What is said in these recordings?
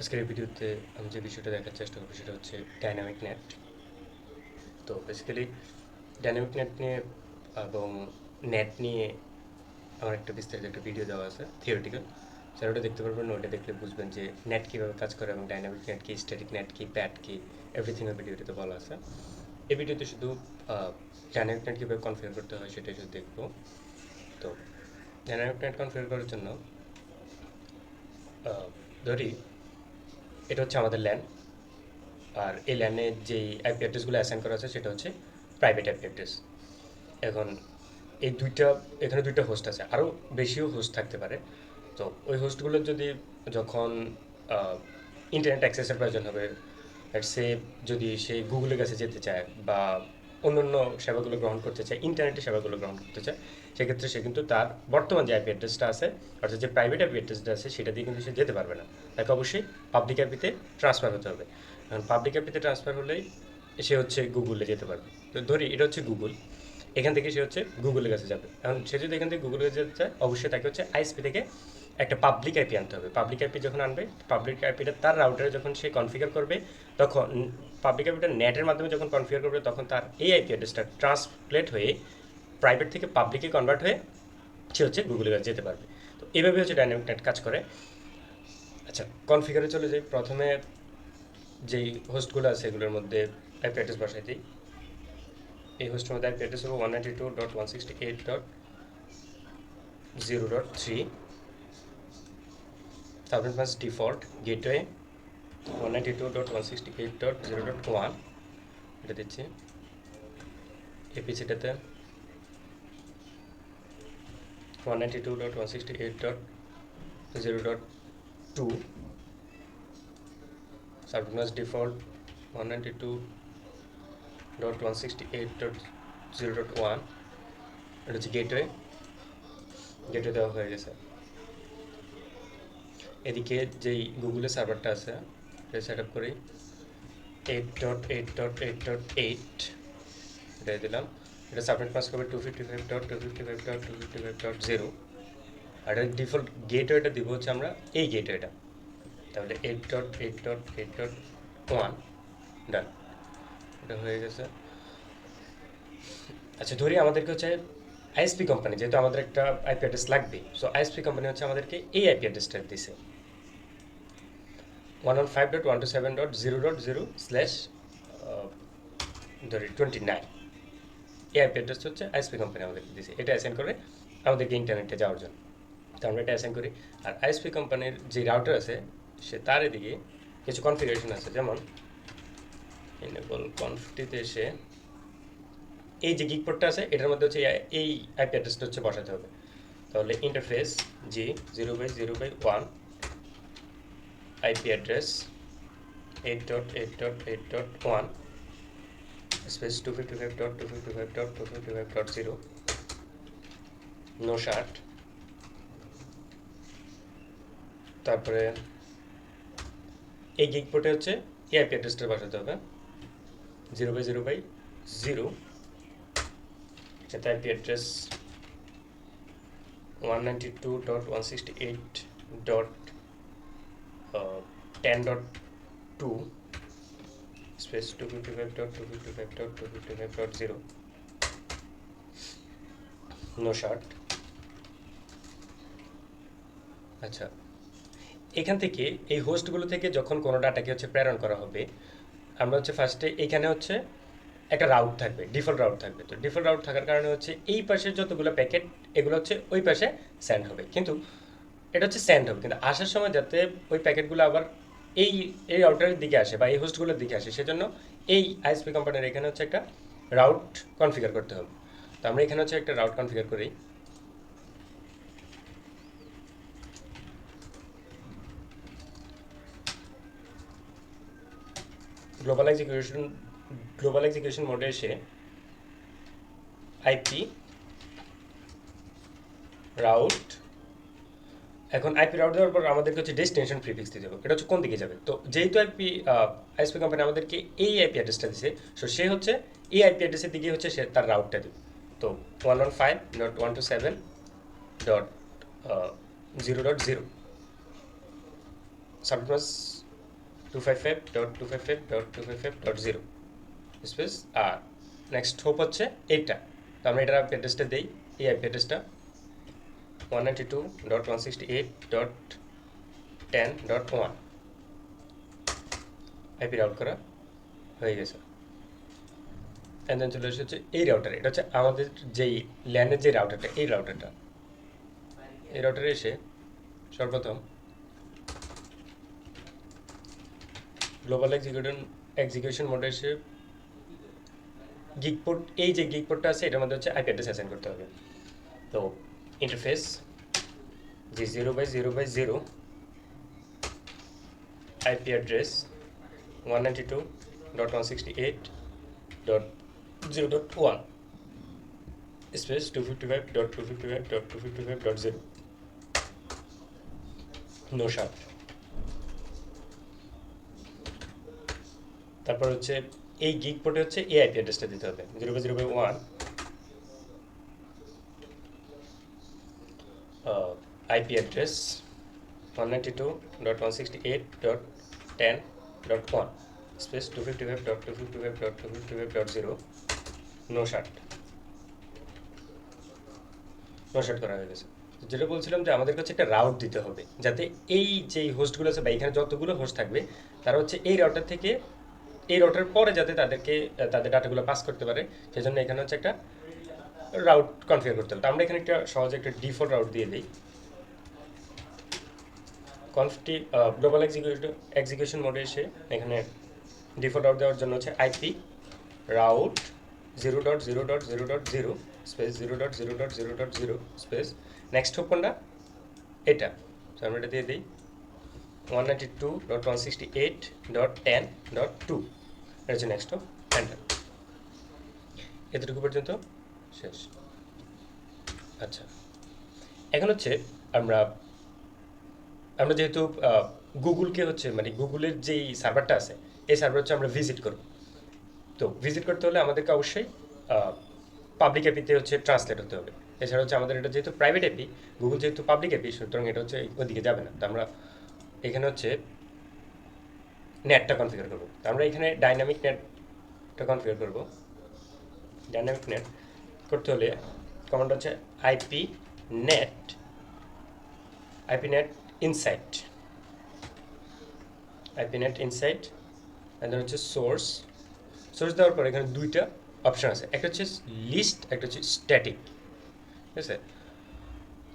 আজকের এই ভিডিওতে আমি যে বিষয়টা দেখার চেষ্টা করবো সেটা হচ্ছে ডাইনামিক নেট। তো বেসিক্যালি ডাইনামিক নেট নিয়ে এবং নেট নিয়ে আমার একটা বিস্তারিত একটা ভিডিও দেওয়া আছে থিওরিটিক্যাল, স্যার ওটা দেখতে পারবেন। ওটা দেখলে বুঝবেন যে নেট কীভাবে কাজ করে এবং ডাইনামিক নেট কি, স্ট্যাটিক নেট কি, প্যাড কি, এভরিথিং এর ভিডিওটিতে বলা আছে। এই ভিডিওতে শুধু ডাইনামিক নেট কীভাবে কনফিগার করতে হয় সেটাই শুধু দেখবো। তো ডাইনামিক নেট কনফিগার করার জন্য ধরি এটা হচ্ছে আমাদের ল্যান, আর এই ল্যানে যেই আইপি অ্যাড্রেসগুলো অ্যাসাইন করা আছে সেটা হচ্ছে প্রাইভেট আইপি অ্যাড্রেস। এখন এখানে দুইটা হোস্ট আছে, আরও বেশিও হোস্ট থাকতে পারে। তো ওই হোস্টগুলোর যদি যখন ইন্টারনেট অ্যাক্সেসের প্রয়োজন হবে, সে যদি সে গুগলের কাছে যেতে চায় বা অন্য সেবাগুলো গ্রহণ করতে চায়, ইন্টারনেটের সেবাগুলো গ্রহণ করতে চায়, সেক্ষেত্রে সে কিন্তু তার বর্তমান যে আইপি অ্যাড্রেসটা আছে, অর্থাৎ যে প্রাইভেট আইপি অ্যাড্রেসটা আছে, সেটা দিয়ে কিন্তু সে যেতে পারবে না। তাকে অবশ্যই পাবলিক আইপিতে ট্রান্সফার হতে হবে। কারণ পাবলিক আইপিতে ট্রান্সফার হলেই সে হচ্ছে গুগলে যেতে পারবে। তো ধরি এটা হচ্ছে গুগল, এখান থেকে সে হচ্ছে গুগলের কাছে যাবে। এখন সে যদি এখান থেকে গুগলের কাছে যেতে চায়, অবশ্যই তাকে হচ্ছে আইএসপি থেকে একটা পাবলিক আইপি আনতে হবে। পাবলিক আইপি যখন আনবে, পাবলিক আইপিটা তার রাউটারে যখন সে কনফিগার করবে, তখন পাবলিক আইপিটা নেটের মাধ্যমে যখন কনফিগার করবে, তখন তার এই আইপি অ্যাড্রেসটা ট্রান্সলেট হয়ে প্রাইভেট থেকে পাবলিকে কনভার্ট হয়ে সে হচ্ছে গুগলের কাছে যেতে পারবে। তো এইভাবে হচ্ছে ডাইনামিক নেট কাজ করে। আচ্ছা, কনফিগারে চলে যাই। প্রথমে যেই হোস্টগুলো আছে এগুলোর মধ্যে আইপি অ্যাড্রেস বসাই দিই। এই হোস্টের মধ্যে আইপি অ্যাড্রেস হবে 192.168.0.3। সাবনেট ডিফল্ট গেটওয়ে 192.168.0.1 এটা দিচ্ছি। এপিসিটাতে 192.168.0.2, সাবনেট ডিফল্ট 192.168.0.1, এটা হচ্ছে গেটওয়ে। গেটওয়ে দেওয়া হয়ে গেছে। এদিকে যেই গুগলের সার্ভারটা আছে এটা সেট আপ করি 8.8.8.8, এটা দিলাম। এটা সাবনেট মাস্ক হবে 255.255.255.0, আর এর ডিফল্ট গেটওয়েটা দিব হচ্ছে আমরা এই গেটওয়েটা। তাহলে 8.8.8.1 ডান, এটা হয়ে গেছে। আচ্ছা, ধরি আমাদেরকে হচ্ছে আইএসপি কোম্পানি, যেহেতু আমাদের একটা আইপি অ্যাড্রেস লাগবে, সো আইএসপি কোম্পানি হচ্ছে আমাদেরকে এই আইপি অ্যাড্রেসটা দিছে 115.127.0.0/29। এই আইপি অ্যাড্রেসটা হচ্ছে আইএসপি কোম্পানি আমাদেরকে দিয়েছে, এটা অ্যাসাইন করে আমাদেরকে ইন্টারনেটে যাওয়ার জন্য। তো আমরা এটা অ্যাসাইন করি। আর আইএসপি কোম্পানির যে রাউটার আছে সে তার এদিকে কিছু কনফিগারেশন আছে, যেমন এনেবল কনফটিতে এসে এই যে গিগ পোর্টটা আছে এটার মধ্যে হচ্ছে এই আইপি অ্যাড্রেসটা হচ্ছে বসাতে হবে। তাহলে interface G 0/0/1 IP address 8.8.8.1 space 255.255.255.0 no shut. তারপরে এই গিগ পোর্টে হচ্ছে এই আইপি অ্যাড্রেসটা বসাতে হবে 0/0/0, যাতে IP address 192.168.10.2 space 255.255.255.0 no shut. আচ্ছা, এখান থেকে এই হোস্টগুলো থেকে যখন কোনো ডাটাকে হচ্ছে প্রেরণ করা হবে, আমরা হচ্ছে ফার্স্টে এখানে হচ্ছে একটা রাউট থাকবে, ডিফল্ট রাউট থাকবে। তো ডিফল্ট রাউট থাকার কারণে হচ্ছে এই পাশে যতগুলো প্যাকেট এগুলো হচ্ছে ওই পাশে সেন্ড হবে, কিন্তু এটা হচ্ছে সেন্ড হবে, কিন্তু আসার সময় যাতে ওই প্যাকেটগুলো আবার এই এই রাউটারের দিকে আসে বা এই হোস্টগুলোর দিকে আসে, সেজন্য এই আইএসপি কোম্পানির এখানে হচ্ছে একটা রাউট কনফিগার করতে হবে। তো আমরা এখানে হচ্ছে একটা রাউট কনফিগার করি। গ্লোবাল এক্সিকিউশন মোডে এসে আইপি রাউট, এখন আইপি রাউট দেওয়ার পর আমাদেরকে হচ্ছে ডেস্টিনেশন প্রিফিক্স দিতে হবে, এটা হচ্ছে কোন দিকে যাবে। তো যেহেতু আইএসপি কোম্পানি আমাদেরকে এই আইপি অ্যাড্রেসটা দিছে, সো সে হচ্ছে এই আইপি অ্যাড্রেসের দিকে হচ্ছে সে তার রাউটটা দেবে। তো 115.127.0.0 সাবনেট 255.255.255.0 স্পেস আর নেক্সট হোপ হচ্ছে এইটা। তো আমরা এটার আইপি অ্যাড্রেসটা দিই। এই আইপি অ্যাড্রেসটা 192.168.10.1 আইপি রাউট করা হয়ে গেছে। অ্যান্ড দেন চলে এসেছে এই রাউটার, এটা হচ্ছে আমাদের যেই ল্যানের যে রাউটারটা, এই রাউটারটা, এই রাউটারে এসে সর্বপ্রথম গ্লোবাল এক্সিকিউশন মোডে এসে গিগ পোর্ট, এই যে গিগ পোর্টটা আছে এটার মধ্যে হচ্ছে আইপি অ্যাড্রেস অ্যাসাইন করতে হবে। তো ইন্টারফেস যে 0/0/0 IP address 192.168.0.1 space 255.255.255.0 no shut. তারপর হচ্ছে এই গিগ পোর্টে হচ্ছে এই আইপি অ্যাড্রেসটা দিতে হবে 0/0/1 IP address 192.168.10.1 space 255.255.255.0 no shut. No shut করা হয়ে গেছে। যেটা বলছিলাম যে আমাদের কাছে একটা রাউট দিতে হবে যাতে এই যে হোস্টগুলো আছে বা এখানে যতগুলো হোস্ট থাকবে তারা হচ্ছে এই রাউটার থেকে এই রাউটার পরে যাতে তাদেরকে তাদের ডাটাগুলো পাস করতে পারে, সেজন্য এখানে হচ্ছে একটা রাউট কনফিগার করতে হবে। তো আমরা এখানে একটা সহজে একটা ডিফল্ট রাউট দিয়ে দিই। কনফটি গ্লোবাল এক্সিকিউশন মোডে এসে এখানে ডিফল্ট রাউট দেওয়ার জন্য হচ্ছে IP route 0.0.0.0 space 0.0.0.0 space next hope কোনটা, এটা। তো আমরা এটা দিয়ে দিই 192.168.10.2, এটা হচ্ছে নেক্সট হোপ, এন্টার। এতটুকু পর্যন্ত শেষ। আচ্ছা, এখন হচ্ছে আমরা আমরা যেহেতু গুগলকে হচ্ছে মানে গুগলের যেই সার্ভারটা আছে এই সার্ভার হচ্ছে আমরা ভিজিট করব। তো ভিজিট করতে হলে আমাদেরকে অবশ্যই পাবলিক এপিতে হচ্ছে ট্রান্সলেট হতে হবে। এছাড়া হচ্ছে আমাদের এটা যেহেতু প্রাইভেট এপি, গুগল যেহেতু পাবলিক এপি, সুতরাং এটা হচ্ছে ওদিকে যাবে না। তো আমরা এখানে হচ্ছে নেটটা কনফিগার করবো। তো আমরা এখানে ডাইনামিক নেটটা কনফিগার করবো। ডাইনামিক নেট করতে হলে কমান্ড হচ্ছে IP nat inside, IP nat inside and then হচ্ছে সোর্স। সোর্স দেওয়ার পর এখানে দুইটা অপশন আছে, একটা হচ্ছে লিস্ট, একটা হচ্ছে স্ট্যাটিক। ঠিক আছে,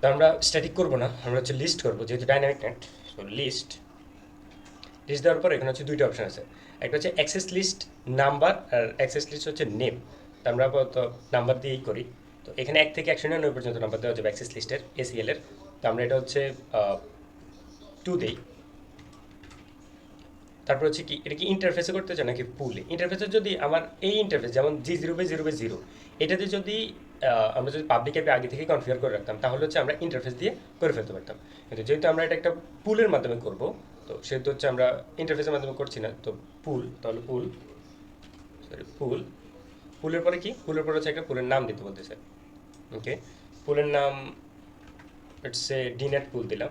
তো আমরা স্ট্যাটিক করবো না, আমরা হচ্ছে লিস্ট করবো যেহেতু ডাইনামিক নেট। সো লিস্ট দেওয়ার পর এখানে হচ্ছে দুইটা অপশন আছে, একটা হচ্ছে অ্যাক্সেস লিস্ট নাম্বার আর অ্যাক্সেস লিস্ট হচ্ছে নেম। তো আমরা আপাতত নাম্বার দিয়েই করি। তো এখানে 1 থেকে 199 পর্যন্ত নাম্বার দেওয়া যাবে অ্যাক্সেস লিস্টের এসিএল এর। তো আমরা এটা হচ্ছে 2 দিই। তারপর হচ্ছে কি এটা কি ইন্টারফেসে করতে চাই নাকি পুলে? ইন্টারফেসে যদি আমার এই ইন্টারফেস যেমন G0/0/0 এটাতে যদি আমরা যদি পাবলিক অ্যাপে আগে থেকে কনফিগার করে রাখতাম তাহলে হচ্ছে আমরা ইন্টারফেস দিয়ে করে ফেলতে পারতাম। কিন্তু যেহেতু আমরা এটা একটা পুলের মাধ্যমে করব, তো সেহেতু হচ্ছে আমরা ইন্টারফেসের মাধ্যমে করছি না। তো তাহলে পুলের পরে কি, পুলের পরে হচ্ছে একটা পুলের নাম দিতে বলতেছে। ওকে, পুলের নাম হচ্ছে ডিনেট পুল দিলাম।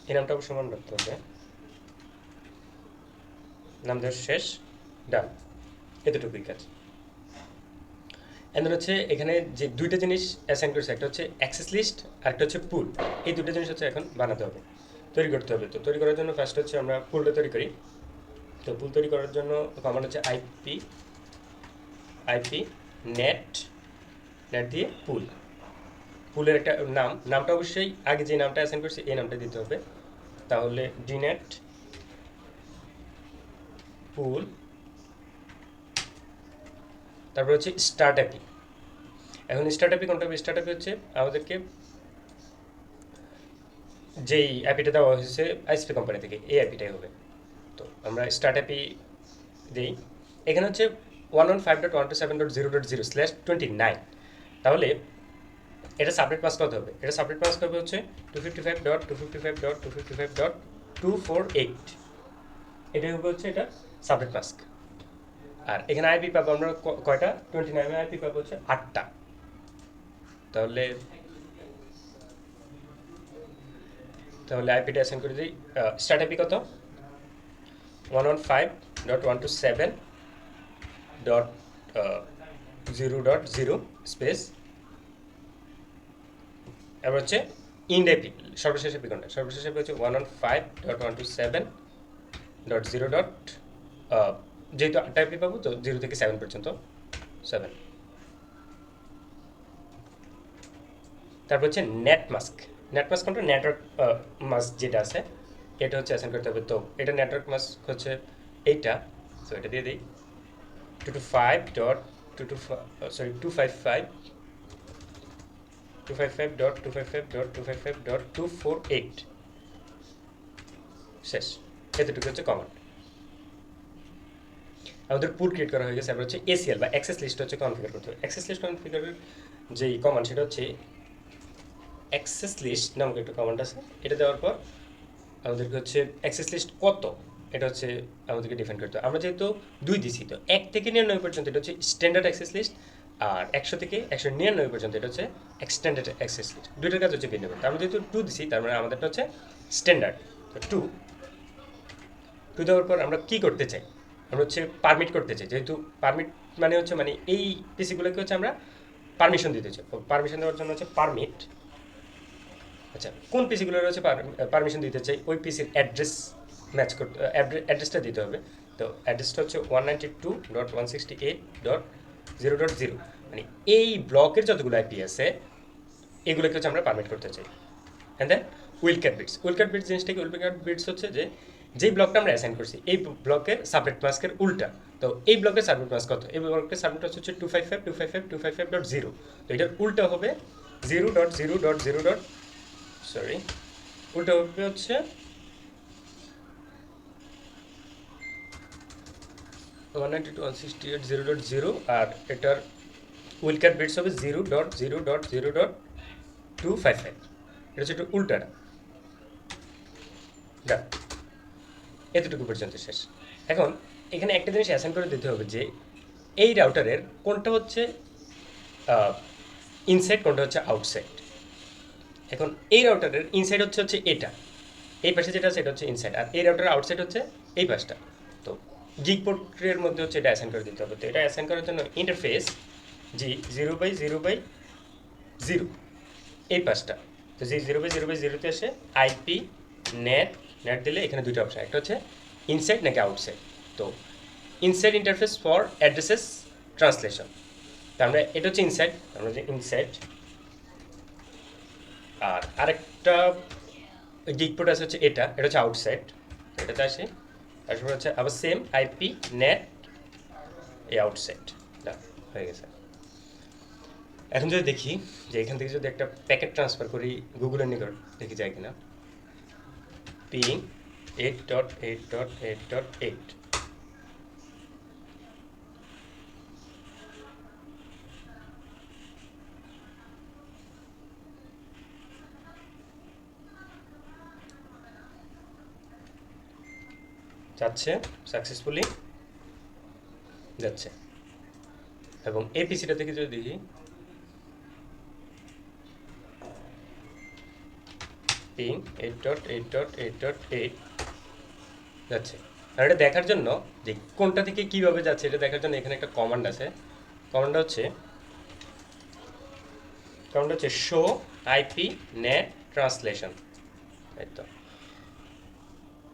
এই নামটা অবশ্য মনে রাখতে হবে। নাম দেওয়ার শেষ, ডান, এতটুকুই কাজ। এন্ড হচ্ছে এখানে যে দুইটা জিনিস অ্যাসাইন করেছে, একটা হচ্ছে অ্যাক্সেস লিস্ট আর একটা হচ্ছে পুল। এই দুটো জিনিস হচ্ছে এখন বানাতে হবে, তৈরি করতে হবে। তো তৈরি করার জন্য ফার্স্ট হচ্ছে আমরা পুলটা তৈরি করি। তো পুল তৈরি করার জন্য কমান্ড হচ্ছে আইপি নেট দিয়ে পুলের একটা নামটা অবশ্যই আগে যে নামটা অ্যাসাইন করছি এই নামটা দিতে হবে। তাহলে ডিনেট পুল, তারপর হচ্ছে স্টার্ট অ্যাপি। এখন স্টার্ট অ্যাপি কোনটা হবে? স্টার্ট অ্যাপি হচ্ছে আমাদেরকে যেই অ্যাপিটা দেওয়া হয়েছে আইএসপি কোম্পানি থেকে, এই অ্যাপিটাই হবে। তো আমরা স্টার্ট অ্যাপি দিই। এখানে হচ্ছে 115.127.0.0/29। তাহলে এটা সাবনেট মাস্ক কত হবে? এটা সাবনেট মাস্ক হবে হচ্ছে 255.255.255.248। এটাই হবে হচ্ছে এটা সাবনেট মাস্ক। আর এখানে আইপি পাবো আমরা কয়টা? 29 আইপি পাবো হচ্ছে 8টা। তাহলে আইপিটা অ্যাসাইন করে দিই। স্টার্ট আইপি কত? 115.127.0.0 স্পেস, এবার হচ্ছে ইনডাইপি সর্বশেষ এপি কোনটা, সর্বশেষ এপি হচ্ছে 115.127.0. যেহেতু টাইপি পাবো তো 0 থেকে 7 পর্যন্ত 7। তারপর হচ্ছে নেট মাস্ক। নেট মাস্ক কোনটা, নেটওয়ার্ক মাস্ক যেটা আছে এটা হচ্ছে অ্যাসাইন করতে হবে। তো এটা নেটওয়ার্ক মাস্ক হচ্ছে এইটা, তো এটা দিয়ে দিই 255.255.255.255.255.248 শেষ। এতটুকু হচ্ছে কমান্ড। আমাদের পুল ক্রিয়েট করা হয়ে গেছে। এবার হচ্ছে এসিএল বা অ্যাক্সেস লিস্ট হচ্ছে কনফিগার করতে হবে। অ্যাক্সেস লিস্ট কনফিগারের যেই কমান্ড সেটা হচ্ছে অ্যাক্সেস লিস্ট নামক একটা কমান্ড আছে। এটা দেওয়ার পর আমাদেরকে হচ্ছে অ্যাক্সেস লিস্ট কত এটা হচ্ছে আমাদেরকে ডিফাইন করতে হবে। আমরা যেহেতু 2 দিছি, তো 1 থেকে 99 পর্যন্ত এটা হচ্ছে স্ট্যান্ডার্ড অ্যাক্সেস লিস্ট, আর 100 থেকে 199 পর্যন্ত এটা হচ্ছে এক্সটেন্ডেড অ্যাক্সেস লিস্ট। দুইটার কাজ হচ্ছে ভিন্ন ভিন্ন। আমরা যেহেতু 2 দিছি তার মানে আমাদেরটা হচ্ছে স্ট্যান্ডার্ড। তো 2 দেওয়ার পর আমরা কী করতে চাই, আমরা হচ্ছে পারমিট করতে চাই। যেহেতু পারমিট মানে হচ্ছে মানে এই পিসিগুলোকে হচ্ছে আমরা পারমিশন দিতে চাই। পারমিশন দেওয়ার জন্য হচ্ছে পারমিট। আচ্ছা, কোন পিসিগুলোর হচ্ছে পারমিশন দিতে চাই, ওই পিসির অ্যাড্রেস ম্যাচ করতে, অ্যাড্রেসটা দিতে হবে। তো অ্যাড্রেসটা হচ্ছে 192.168.0.0, মানে এই ব্লকের যতগুলো আইপি আছে এগুলোকে হচ্ছে আমরা পারমিট করতে চাই। And then wildcat bits. Wildcat bits জিনিসটা কি, উইলক্যাট বিটস হচ্ছে যে যেই ব্লকটা আমরা অ্যাসাইন করছি এই ব্লকের সাবনেট মাস্কের উল্টা। তো এই ব্লকের সাবনেট মাস্ক কত, এই ব্লকের সাবনেট মাস্ক হচ্ছে 255.255.255.0। তো এটার উল্টা হবে 0.0.0. সরি, উল্টা হবে হচ্ছে 192.168.0.0, আর এটার উইলক্যাট বিটস হবে 0.0.0.255। এটা হচ্ছে একটু উল্টাটা। ডান, এতটুকু পর্যন্ত শেষ। এখন এখানে একটা জিনিস অ্যাসাইন করে দিতে হবে যে এই রাউটারের কোনটা হচ্ছে ইনসাইড, কোনটা হচ্ছে আউটসাইড। এখন এই রাউটারের ইনসাইড হচ্ছে এটা, এই পাশে যেটা আছে এটা হচ্ছে ইনসাইড, আর এই রাউটারের আউটসাইড হচ্ছে এই পাশটা। তো জিগ পোর্টের মধ্যে হচ্ছে এটা অ্যাসাইন করে দিতে হবে। তো এটা অ্যাসাইন করার জন্য ইন্টারফেস জি 0/0/0 এই পাশটা। তো জি 0/0/0তে আসে আইপি নেট, নেট দিলে এখানে দুটো অপশন, একটা হচ্ছে ইনসাইড নাকি আউটসাইড। তো inside interface for addresses translation. তো আমরা এটা হচ্ছে ইনসাইড, আমরা যে ইনসাইড। আর আরেকটা গিগ পোর্ট আছে হচ্ছে এটা, এটা হচ্ছে আউটসাইড। এটাতে আসে, তারপর হচ্ছে আবার সেম আইপি নেট এই আউটসাইড। হয়ে গেছে। এখন যদি দেখি যে এখান থেকে যদি একটা প্যাকেট ট্রান্সফার করি গুগলের নিকট, দেখি যায় কিনা। পিং 8.8.8.8, যাচ্ছে সাকসেসফুলি যাচ্ছে। এবং এই পিসিটা থেকে যদি দেখি পিং 8.8.8.8 যাচ্ছে। আর এটা দেখার জন্য যে কোনটা থেকে কীভাবে যাচ্ছে এটা দেখার জন্য এখানে একটা কমান্ড আছে। কমান্ডটা হচ্ছে শো আইপি নেট ট্রান্সলেশন। এই তো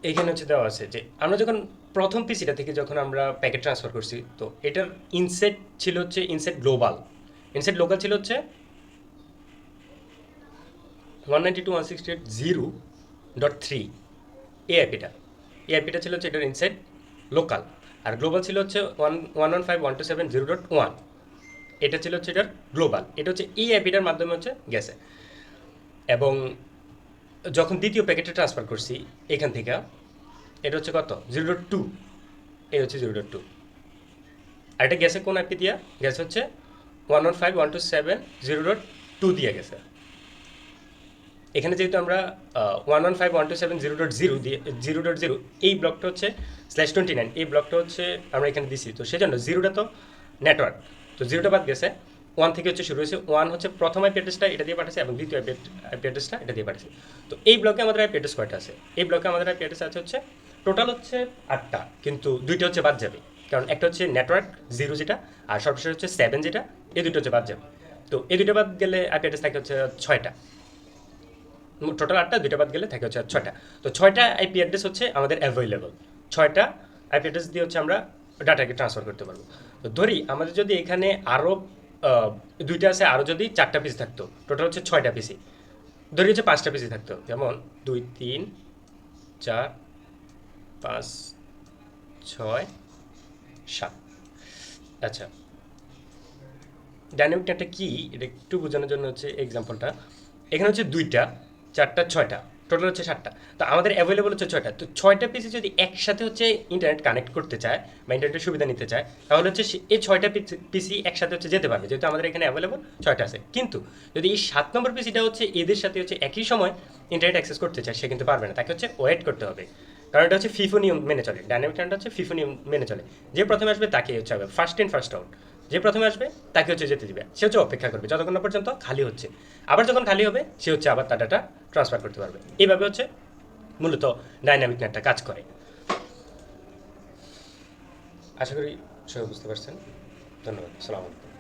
এইখানে হচ্ছে দেওয়া আছে যে আমরা যখন প্রথম পিসিটা থেকে যখন আমরা প্যাকেট ট্রান্সফার করছি, তো এটার ইনসেট ছিল হচ্ছে ইনসেট গ্লোবাল। ইনসেট লোকাল ছিল হচ্ছে 192.168.0.3 এই আইপিটা ছিল হচ্ছে এটার ইনসেট লোকাল। আর গ্লোবাল ছিল হচ্ছে 115.127.0.1, এটা ছিল হচ্ছে এটার গ্লোবাল। এটা হচ্ছে এই আইপিটার মাধ্যমে হচ্ছে গেছে। এবং যখন দ্বিতীয় প্যাকেটে ট্রান্সফার করছি এখান থেকে, এটা হচ্ছে কত 0.2, এই হচ্ছে 0.2। আর এটা গেছে কোন আইপি দিয়া গেছে হচ্ছে 115.127.0.2 দিয়ে গেছে। এখানে যেহেতু আমরা 115.127.0.0 দিয়ে 0.0 এই ব্লকটা হচ্ছে /29 এই ব্লকটা হচ্ছে আমরা এখানে দিছি, তো সেজন্য জিরোটা তো নেটওয়ার্ক, তো জিরোটা বাদ গেছে। 1 থেকে হচ্ছে শুরু হয়েছে, 1 হচ্ছে প্রথম আইপি অ্যাড্রেসটা এটা দিয়ে পাঠাচ্ছে এবং দ্বিতীয় আইপি অ্যাড্রেসটা এটা দিয়ে পাঠাচ্ছে। তো এই ব্লকে আমাদের আইপি অ্যাড্রেস কয়টা আছে, এই ব্লকে আমাদের আইপি অ্যাড্রেস আছে হচ্ছে টোটাল হচ্ছে 8টা, কিন্তু 2টা হচ্ছে বাদ যাবে, কারণ একটা হচ্ছে নেটওয়ার্ক 0 যেটা, আর সর্বশেষ হচ্ছে 7 যেটা, এই দুটো হচ্ছে বাদ যাবে। তো এই দুটো বাদ গেলে আইপি অ্যাড্রেস থাকে হচ্ছে 6টা। টোটাল 8টা, দুইটা বাদ গেলে থাকে হচ্ছে 6টা। তো 6টা আইপি অ্যাড্রেস হচ্ছে আমাদের অ্যাভেলেবল। 6টা আইপি অ্যাড্রেস দিয়ে হচ্ছে আমরা ডাটাকে ট্রান্সফার করতে পারবো। তো ধরি আমাদের যদি এখানে আরও দুইটা আছে, আরও যদি 4টা পিসি থাকতো, টোটাল হচ্ছে 6টা পিসি। ধরি হচ্ছে 5টা পিসি থাকতো, যেমন 2, 3, 4, 5, 6, 7। আচ্ছা, ডাইনামিক নেটটা কি এটা একটু বোঝানোর জন্য হচ্ছে এক্সাম্পলটা। এখানে হচ্ছে 2টা, 4টা, 6টা, টোটাল হচ্ছে 7টা। তো আমাদের অ্যাভেলেবল হচ্ছে 6টা। তো 6টা পিসি যদি একসাথে হচ্ছে ইন্টারনেট কানেক্ট করতে চায় বা ইন্টারনেটের সুবিধা নিতে চায়, তাহলে হচ্ছে এই 6টা পিসি একসাথে হচ্ছে যেতে পারবে, যেহেতু আমাদের এখানে অ্যাভেলেবল 6টা আছে। কিন্তু যদি এই 7 নম্বর পিসিটা হচ্ছে এদের সাথে হচ্ছে একই সময় ইন্টারনেট অ্যাক্সেস করতে চায়, সে কিন্তু পারবে না, তাকে হচ্ছে ওয়েট করতে হবে। কারণ এটা হচ্ছে ফিফো নিয়ম মেনে চলে, ডাইনামিক নেটটা হচ্ছে ফিফো নিয়ম মেনে চলে। যে প্রথমে আসবে তাকে হচ্ছে হবে ফার্স্ট ইন ফার্স্ট আউট। যে প্রথমে আসবে তাকে হচ্ছে যেতে দিবে, সে হচ্ছে অপেক্ষা করবে যতক্ষণ না পর্যন্ত খালি হচ্ছে। আবার যখন খালি হবে সে হচ্ছে আবার তার ডাটা ট্রান্সফার করতে পারবে। এইভাবে হচ্ছে মূলত ডাইনামিক নেটটা কাজ করে। আশা করি সবাই বুঝতে পারছেন। ধন্যবাদ, সালাম আলাইকুম।